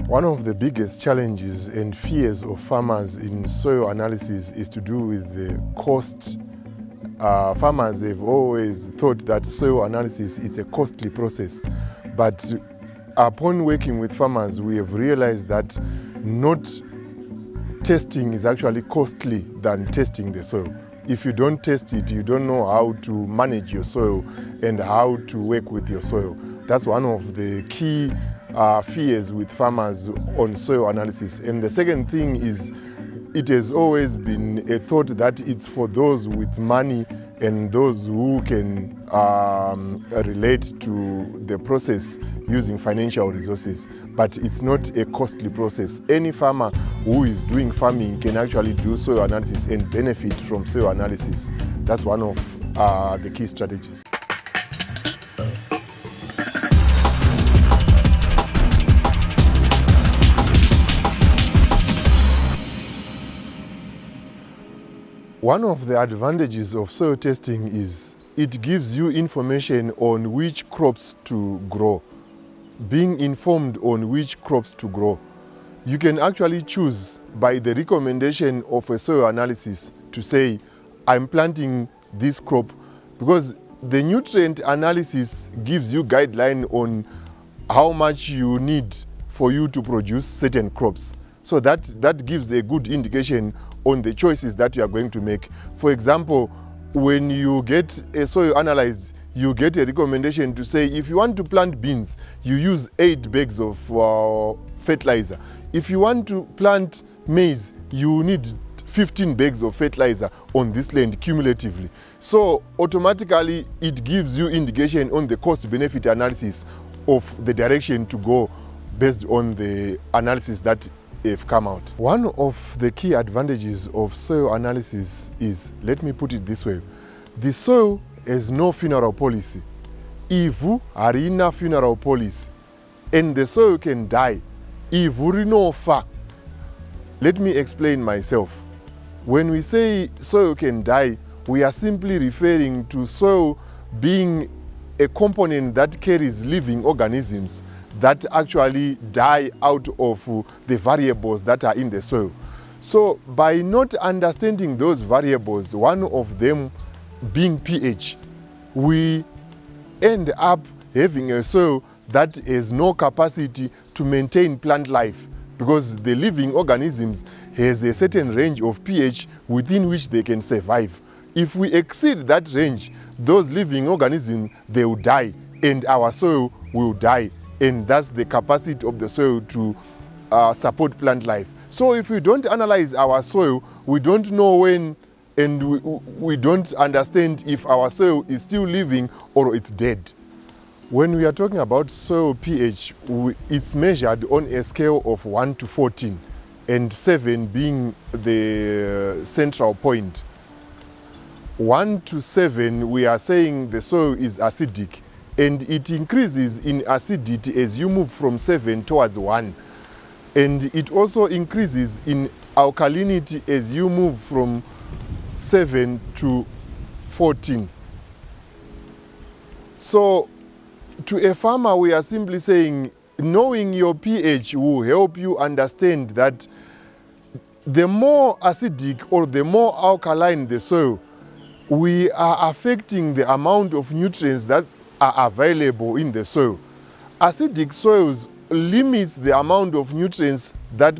One of the biggest challenges and fears of farmers in soil analysis is to do with the cost. Farmers have always thought that soil analysis is a costly process, but upon working with farmers, we have realized that not testing is actually costly than testing the soil. If you don't test it, you don't know how to manage your soil and how to work with your soil. That's one of the key fears with farmers on soil analysis. And the second thing is, it has always been a thought that it's for those with money and those who can relate to the process using financial resources. But it's not a costly process. Any farmer who is doing farming can actually do soil analysis and benefit from soil analysis. That's one of the key strategies. One of the advantages of soil testing is it gives you information on which crops to grow. Being informed on which crops to grow, you can actually choose by the recommendation of a soil analysis to say, I'm planting this crop, because the nutrient analysis gives you guideline on how much you need for you to produce certain crops. So that gives a good indication on the choices that you are going to make. For example, when you get a soil analyzed, you get a recommendation to say, if you want to plant beans, you use 8 bags of fertilizer. If you want to plant maize, you need 15 bags of fertilizer on this land cumulatively. So automatically, it gives you indication on the cost-benefit analysis of the direction to go based on the analysis that have come out. One of the key advantages of soil analysis is, let me put it this way, the soil has no funeral policy. Ivu harina funeral policy, and the soil can die. Ivu rinofa. Let me explain myself. When we say soil can die, we are simply referring to soil being a component that carries living organisms that actually die out of the variables that are in the soil. So by not understanding those variables, one of them being pH, we end up having a soil that has no capacity to maintain plant life, because the living organisms has a certain range of pH within which they can survive. If we exceed that range, those living organisms, they will die and our soil will die. And that's the capacity of the soil to support plant life. So if we don't analyze our soil, we don't know when, and we don't understand if our soil is still living or it's dead. When we are talking about soil pH, it's measured on a scale of 1 to 14, and 7 being the central point. 1 to 7, we are saying the soil is acidic, and it increases in acidity as you move from 7 towards 1. And it also increases in alkalinity as you move from 7 to 14. So to a farmer, we are simply saying, knowing your pH will help you understand that the more acidic or the more alkaline the soil, we are affecting the amount of nutrients that are available in the soil. Acidic soils limits the amount of nutrients that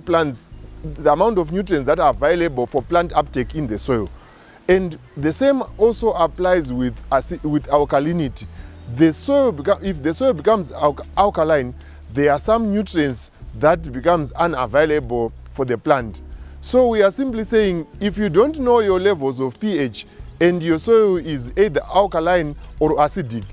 are available for plant uptake in the soil. And the same also applies with alkalinity. If the soil becomes alkaline, there are some nutrients that becomes unavailable for the plant. So we are simply saying, if you don't know your levels of pH and your soil is either alkaline or acidic,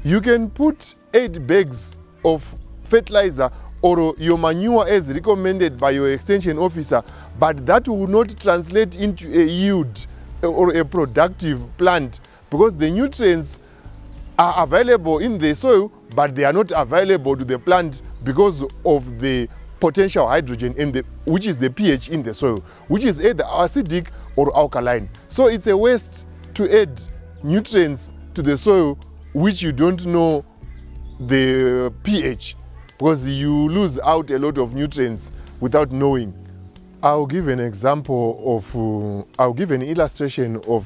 you can put 8 bags of fertilizer or your manure as recommended by your extension officer, but that will not translate into a yield or a productive plant, because the nutrients are available in the soil, but they are not available to the plant because of the potential hydrogen which is the pH in the soil, which is either acidic or alkaline. So it's a waste to add nutrients to the soil which you don't know the pH. because you lose out a lot of nutrients without knowing. I'll give an example of, I'll give an illustration of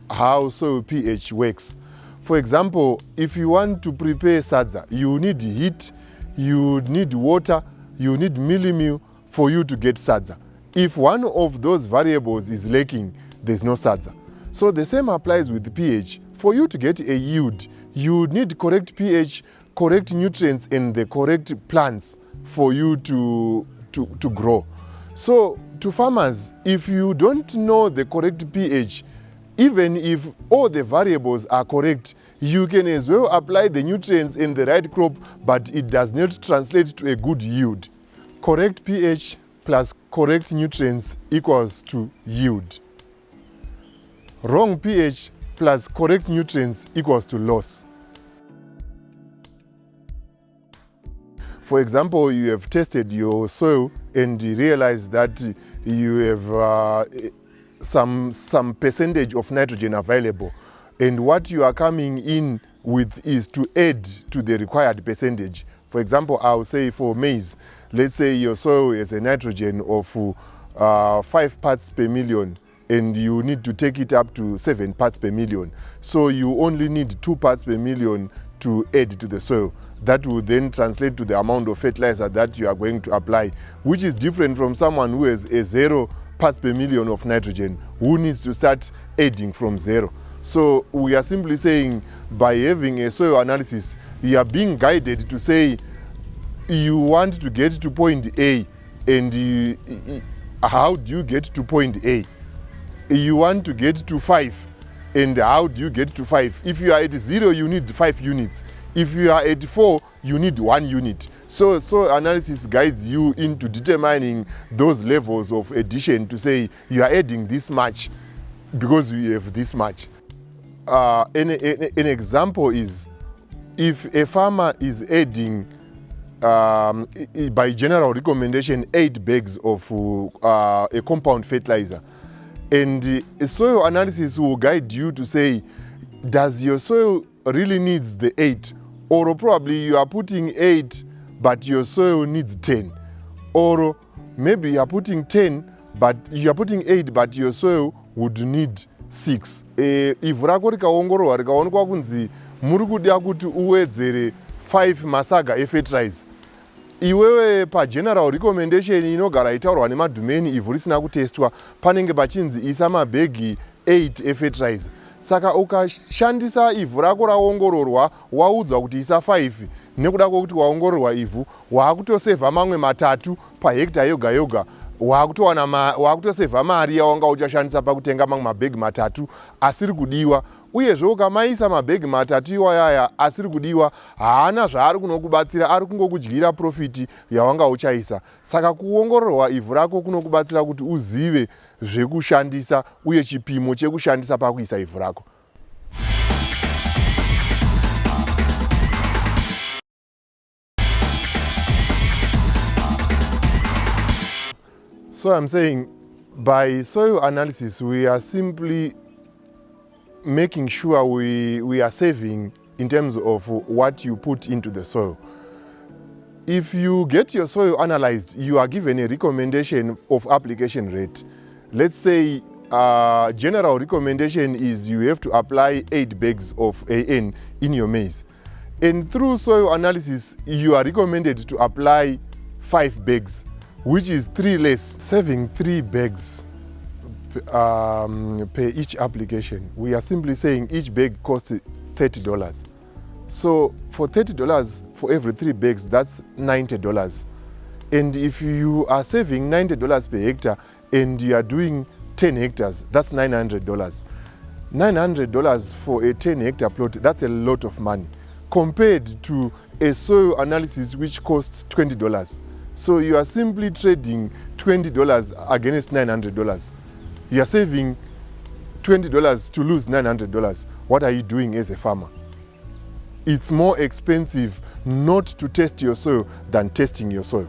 how soil pH works. For example, if you want to prepare sadza, you need heat, you need water, you need millimil for you to get sadza. If one of those variables is lacking, there's no sadza. So the same applies with pH. For you to get a yield, you need correct pH, correct nutrients, and the correct plants for you to grow. So to farmers, if you don't know the correct pH, even if all the variables are correct, you can as well apply the nutrients in the right crop, but it does not translate to a good yield. Correct pH plus correct nutrients equals to yield. Wrong pH plus correct nutrients equals to loss. For example, you have tested your soil and you realize that you have some percentage of nitrogen available, and what you are coming in with is to add to the required percentage. For example, I'll say for maize, let's say your soil has a nitrogen of 5 parts per million, and you need to take it up to 7 parts per million. So you only need 2 parts per million to add to the soil. That will then translate to the amount of fertilizer that you are going to apply, which is different from someone who has a 0 parts per million of nitrogen, who needs to start adding from 0. So we are simply saying, by having a soil analysis, you are being guided to say you want to get to point A, and how do you get to point A? You want to get to 5, and how do you get to 5? If you are at 0, you need 5 units. If you are at 4, you need 1 unit. So analysis guides you into determining those levels of addition to say you are adding this much because you have this much. An example is if a farmer is adding, by general recommendation, 8 bags of a compound fertilizer, and soil analysis will guide you to say, does your soil really needs the 8? Or probably you are putting 8 but your soil needs 10, or maybe you are putting 10 but you are putting 8 but your soil would need 6. Ivhu rako rikaongororwa rikaonekwa kunzi muri kuda kuti uwedzere 5 masaga efertilizer, iwewe pageneral recommendation inogara itaurwa nemadhumeni ivhu risina kutestwa, panenge pachinzi isa mabhegi 8 efertilizer. Saka ukashandisa ivhu rako raongororwa waudzwa kuti isa 5, nekuda kwokuti waongororwa ivhu waakutosevha mamwe 3 pahekta yoga yoga, waakutosevha mari yawanga uchashandisa pakutenga mamwe mabhegi 3 asiri kudiwa. Uyezve ukamaisa mabhegi 3 iwayaya asiri kudiwa, haana zvaari kunokubatsira, ari kungokudyira profiti yawanga uchaisa. Saka kuongororwa ivhu rako kunokubatsira kuti uzive zvekushandisa uye chipimo chekushandisa pakuisa ivhu rako. So I'm saying, by soil analysis, we are simply making sure we are saving in terms of what you put into the soil. If you get your soil analyzed, you are given a recommendation of application rate. Let's say general recommendation is you have to apply 8 bags of AN in your maize. And through soil analysis, you are recommended to apply 5 bags, which is 3 less, saving 3 bags per each application. We are simply saying each bag costs $30. So for $30 for every 3 bags, that's $90. And if you are saving $90 per hectare and you are doing 10 hectares, that's $900. $900 for a 10 hectare plot, that's a lot of money compared to a soil analysis which costs $20. So you are simply trading $20 against $900. You are saving $20 to lose $900. What are you doing as a farmer? It's more expensive not to test your soil than testing your soil.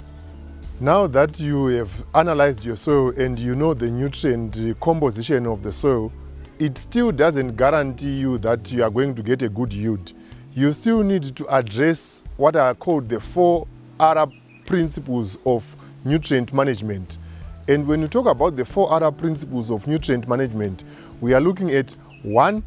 Now that you have analyzed your soil and you know the nutrient composition of the soil, it still doesn't guarantee you that you are going to get a good yield. You still need to address what are called the 4 other principles of nutrient management. And when you talk about the 4 other principles of nutrient management, we are looking at 1,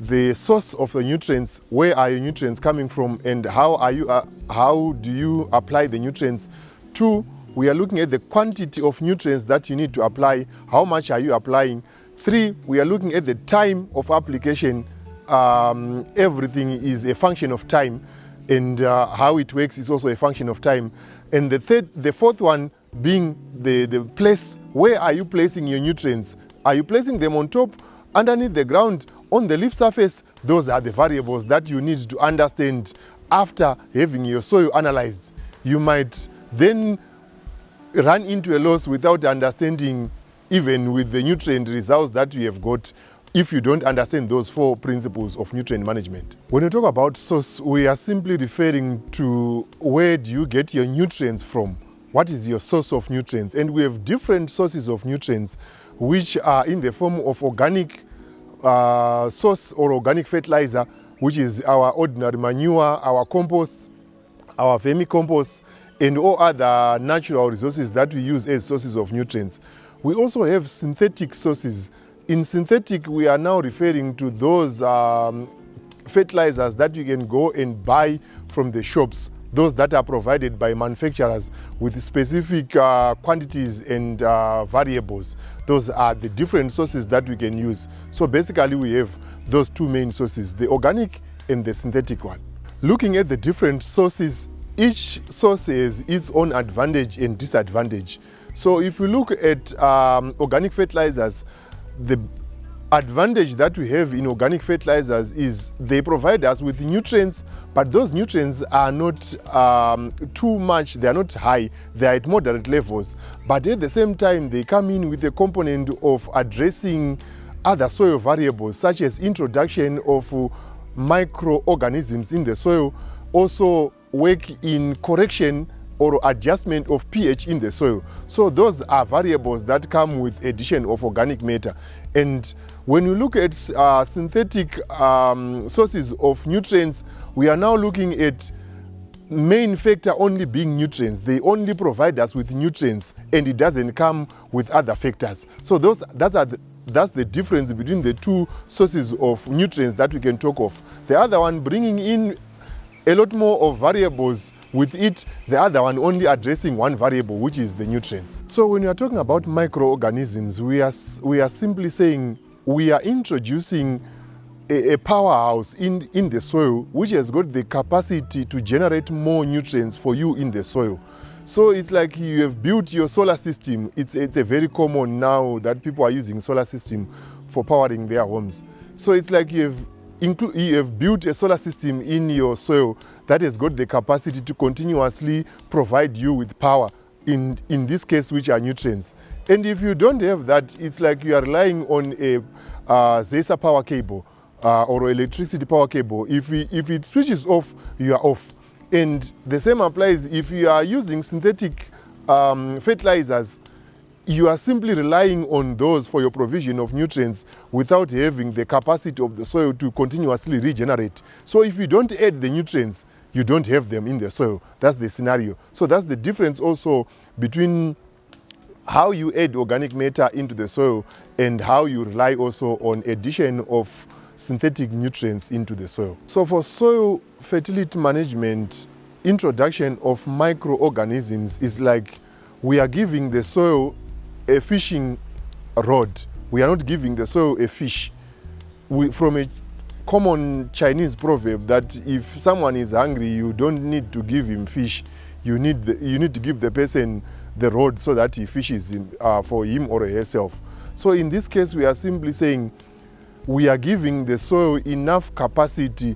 the source of the nutrients. Where are your nutrients coming from, and how do you apply the nutrients? 2, we are looking at the quantity of nutrients that you need to apply. How much are you applying? 3, we are looking at the time of application. Everything is a function of time, and how it works is also a function of time. And the 4th one being the place. Where are you placing your nutrients? Are you placing them on top, underneath the ground, on the leaf surface? Those are the variables that you need to understand after having your soil analyzed. You might then run into a loss without understanding, even with the nutrient results that you have got, if you don't understand those 4 principles of nutrient management. When you talk about source, we are simply referring to where do you get your nutrients from? What is your source of nutrients? And we have different sources of nutrients, which are in the form of organic source or organic fertilizer, which is our ordinary manure, our compost, our vermicompost, and all other natural resources that we use as sources of nutrients. We also have synthetic sources. In synthetic, we are now referring to those fertilizers that you can go and buy from the shops, those that are provided by manufacturers with specific quantities and variables. Those are the different sources that we can use. So basically we have those 2 main sources, the organic and the synthetic one. Looking at the different sources, each source has its own advantage and disadvantage. So if we look at organic fertilizers, the advantage that we have in organic fertilizers is they provide us with nutrients, but those nutrients are not too much, they are not high, they are at moderate levels. But at the same time, they come in with a component of addressing other soil variables, such as introduction of microorganisms in the soil, also work in correction or adjustment of pH in the soil. So those are variables that come with addition of organic matter. And when you look at synthetic sources of nutrients, we are now looking at main factor only being nutrients. They only provide us with nutrients, and it doesn't come with other factors. So that's the difference between the 2 sources of nutrients that we can talk of. The other one bringing in a lot more of variables with it, the other one only addressing one variable, which is the nutrients. So when we are talking about microorganisms, we are simply saying we are introducing a powerhouse in the soil, which has got the capacity to generate more nutrients for you in the soil. So it's like you have built your solar system. It's a very common now that people are using solar system for powering their homes. So it's like you have built a solar system in your soil that has got the capacity to continuously provide you with power, in this case, which are nutrients. And if you don't have that, it's like you are relying on a ZESA power cable or electricity power cable. If it switches off, you are off. And the same applies if you are using synthetic fertilizers. You are simply relying on those for your provision of nutrients without having the capacity of the soil to continuously regenerate. So if you don't add the nutrients, you don't have them in the soil. That's the scenario. So that's the difference also between how you add organic matter into the soil and how you rely also on addition of synthetic nutrients into the soil. So for soil fertility management, introduction of microorganisms is like we are giving the soil a fishing rod. We are not giving the soil a fish. From a common Chinese proverb that if someone is hungry, you don't need to give him fish. You need to give the person the rod so that he fishes for him or herself. So in this case, we are simply saying we are giving the soil enough capacity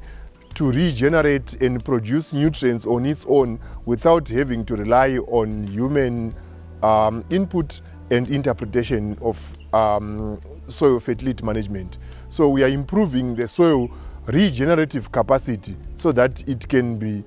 to regenerate and produce nutrients on its own without having to rely on human input and interpretation of soil fertility management. So we are improving the soil regenerative capacity so that it can be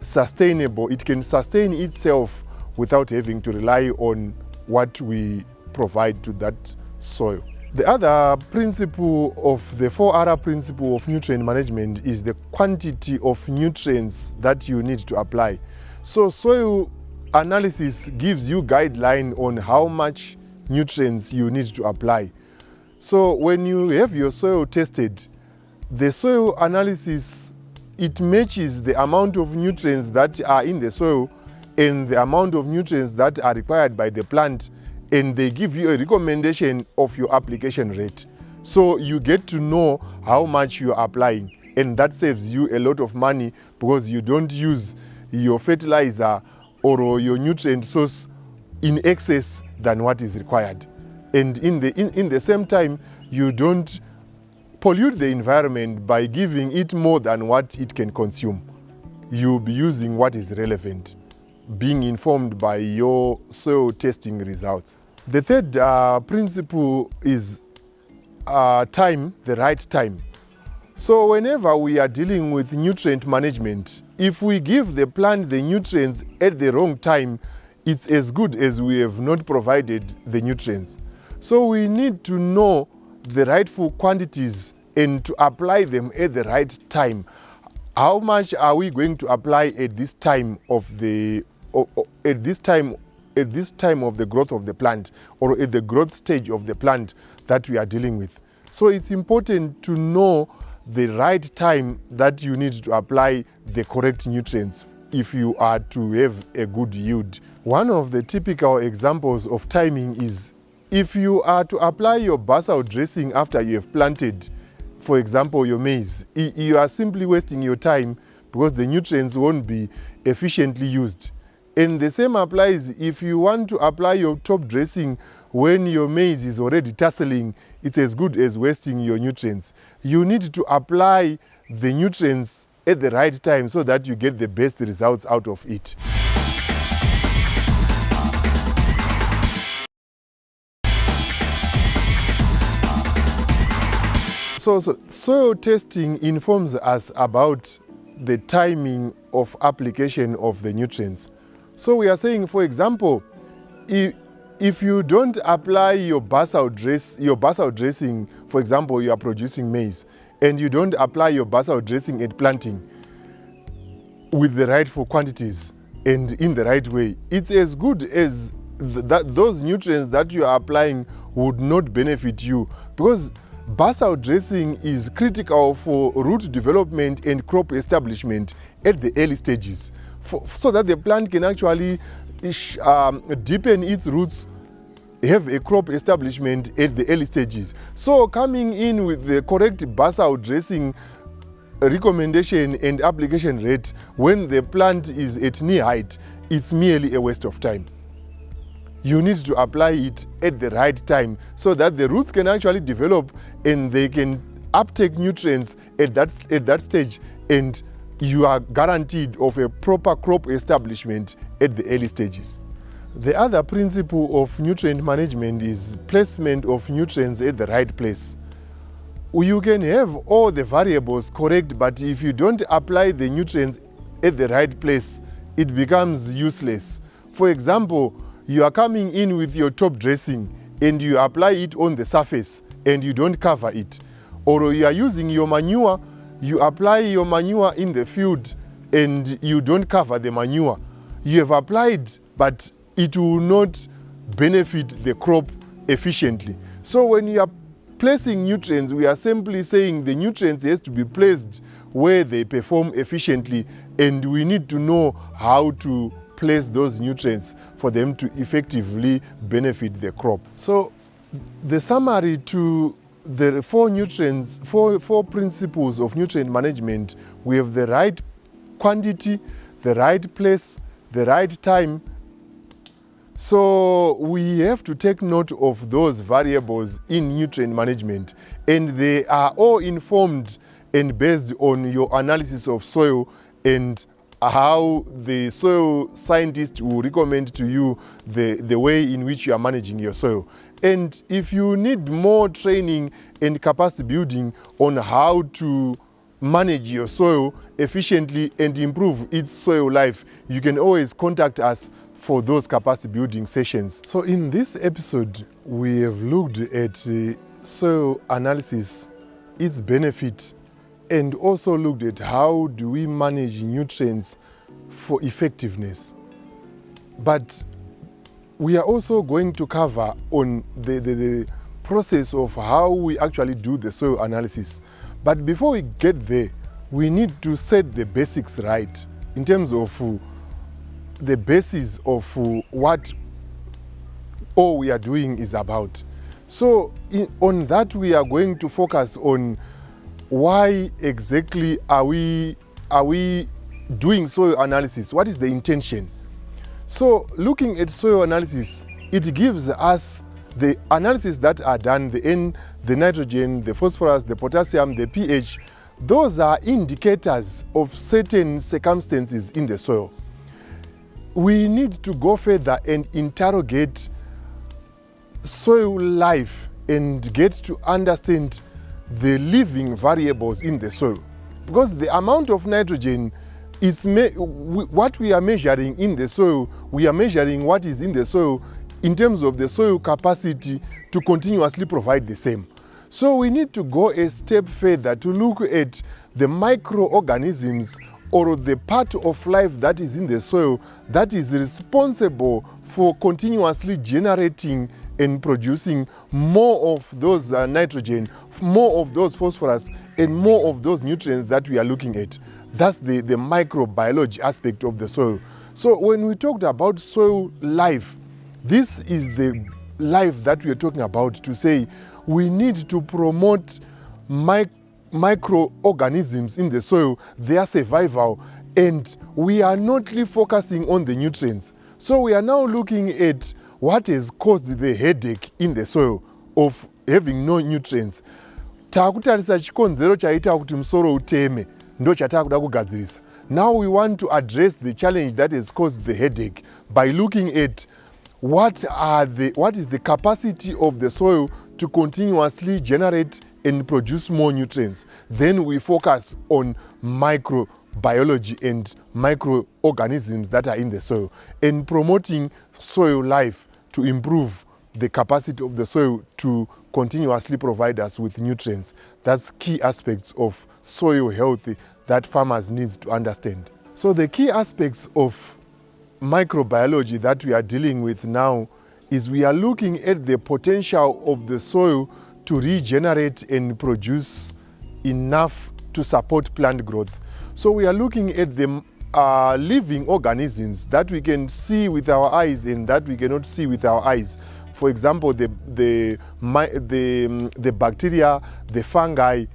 sustainable, it can sustain itself without having to rely on what we provide to that soil. The other principle of the 4 other principles of nutrient management is the quantity of nutrients that you need to apply. So soil analysis gives you guideline on how much nutrients you need to apply. So when you have your soil tested, the soil analysis, it matches the amount of nutrients that are in the soil and the amount of nutrients that are required by the plant, and they give you a recommendation of your application rate. So you get to know how much you are applying, and that saves you a lot of money because you don't use your fertilizer or your nutrient source in excess than what is required. And in the same time, you don't pollute the environment by giving it more than what it can consume. You'll be using what is relevant, being informed by your soil testing results. The third principle is time, the right time. So whenever we are dealing with nutrient management, if we give the plant the nutrients at the wrong time, it's as good as we have not provided the nutrients. So we need to know the rightful quantities and to apply them at the right time. How much are we going to apply at this time of the at this time of the growth of the plant, or at the growth stage of the plant that we are dealing with? So it's important to know the right time that you need to apply the correct nutrients if you are to have a good yield. One of the typical examples of timing is if you are to apply your basal dressing after you have planted, for example, your maize, you are simply wasting your time because the nutrients won't be efficiently used. And the same applies if you want to apply your top dressing when your maize is already tasseling. It's as good as wasting your nutrients. You need to apply the nutrients at the right time so that you get the best results out of it. So soil testing informs us about the timing of application of the nutrients. So we are saying, for example, if you don't apply your basal dressing, for example, you are producing maize, and you don't apply your basal dressing at planting with the rightful quantities and in the right way, it's as good as those nutrients that you are applying would not benefit you, because basal dressing is critical for root development and crop establishment at the early stages, so that the plant can actually deepen its roots, have a crop establishment at the early stages. So coming in with the correct basal dressing recommendation and application rate when the plant is at knee height, it's merely a waste of time. You need to apply it at the right time so that the roots can actually develop and they can uptake nutrients at that stage, and you are guaranteed of a proper crop establishment at the early stages. The other principle of nutrient management is placement of nutrients at the right place. You can have all the variables correct, but if you don't apply the nutrients at the right place, it becomes useless. For example, you are coming in with your top dressing and you apply it on the surface and you don't cover it. Or you are using your manure, you apply your manure in the field and you don't cover the manure. You have applied, but it will not benefit the crop efficiently. So when you are placing nutrients, we are simply saying the nutrients has to be placed where they perform efficiently, and we need to know how to place those nutrients for them to effectively benefit the crop. So the summary to the four principles of nutrient management: we have the right quantity, the right place, the right time. So we have to take note of those variables in nutrient management, and they are all informed and based on your analysis of soil and how the soil scientist will recommend to you the way in which you are managing your soil. And if you need more training and capacity building on how to manage your soil efficiently and improve its soil life, you can always contact us for those capacity building sessions. So in this episode, we have looked at soil analysis, its benefit, and also looked at how do we manage nutrients for effectiveness. But we are also going to cover on the process of how we actually do the soil analysis. But before we get there, we need to set the basics right in terms of the basis of what all we are doing is about. So on that, we are going to focus on why exactly are we doing soil analysis? What is the intention? So looking at soil analysis, it gives us the analysis that are done, the N, the nitrogen, the phosphorus, the potassium, the pH. Those are indicators of certain circumstances in the soil. We need to go further and interrogate soil life and get to understand the living variables in the soil. Because the amount of nitrogen is what we are measuring in the soil, we are measuring what is in the soil in terms of the soil capacity to continuously provide the same. So we need to go a step further to look at the microorganisms or the part of life that is in the soil that is responsible for continuously generating and producing more of those nitrogen, more of those phosphorus, and more of those nutrients that we are looking at. That's the microbiology aspect of the soil. So when we talked about soil life, this is the life that we are talking about, to say we need to promote microorganisms in the soil, their survival, and we are not really focusing on the nutrients. So we are now looking at what has caused the headache in the soil of having no nutrients. Takutarisa chikonzero chaita kuti musoro uteme, ndo chatakuda kugadzirisa. Now we want to address the challenge that has caused the headache by looking at what is the capacity of the soil to continuously generate and produce more nutrients. Then we focus on microbiology and microorganisms that are in the soil and promoting soil life to improve the capacity of the soil to continuously provide us with nutrients. That's key aspects of soil health that farmers need to understand. So the key aspects of microbiology that we are dealing with now is we are looking at the potential of the soil to regenerate and produce enough to support plant growth. So we are looking at the living organisms that we can see with our eyes and that we cannot see with our eyes. For example, the bacteria, the fungi.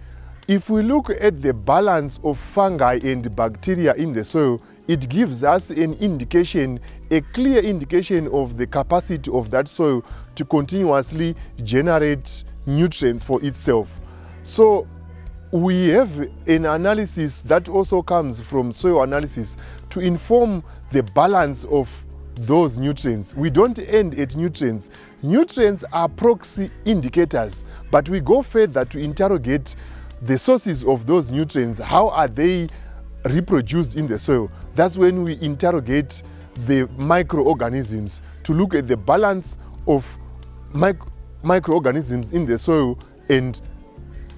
If we look at the balance of fungi and bacteria in the soil, it gives us an indication, a clear indication of the capacity of that soil to continuously generate nutrients for itself. So we have an analysis that also comes from soil analysis to inform the balance of those nutrients. We don't end at nutrients. Nutrients are proxy indicators, but we go further to interrogate the sources of those nutrients. How are they reproduced in the soil? That's when we interrogate the microorganisms to look at the balance of microorganisms in the soil and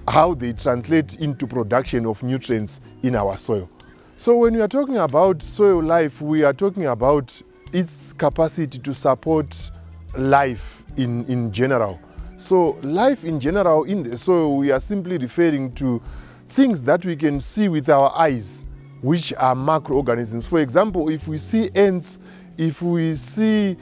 how they translate into production of nutrients in our soil. So when we are talking about soil life, we are talking about its capacity to support life in general. So life in general in the soil, we are simply referring to things that we can see with our eyes, which are microorganisms. For example, if we see ants, if we see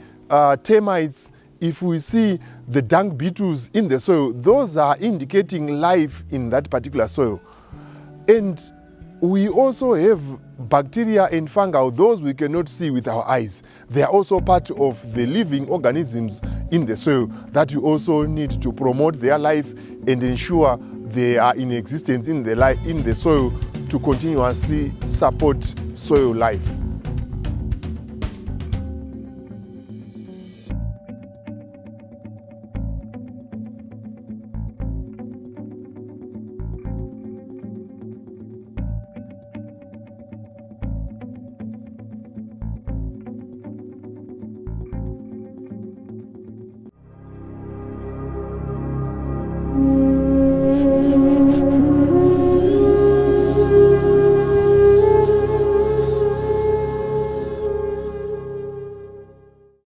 termites, if we see the dung beetles in the soil, those are indicating life in that particular soil. And we also have bacteria and fungi, those we cannot see with our eyes. They are also part of the living organisms in the soil that we also need to promote their life and ensure they are in existence in the soil to continuously support soil life.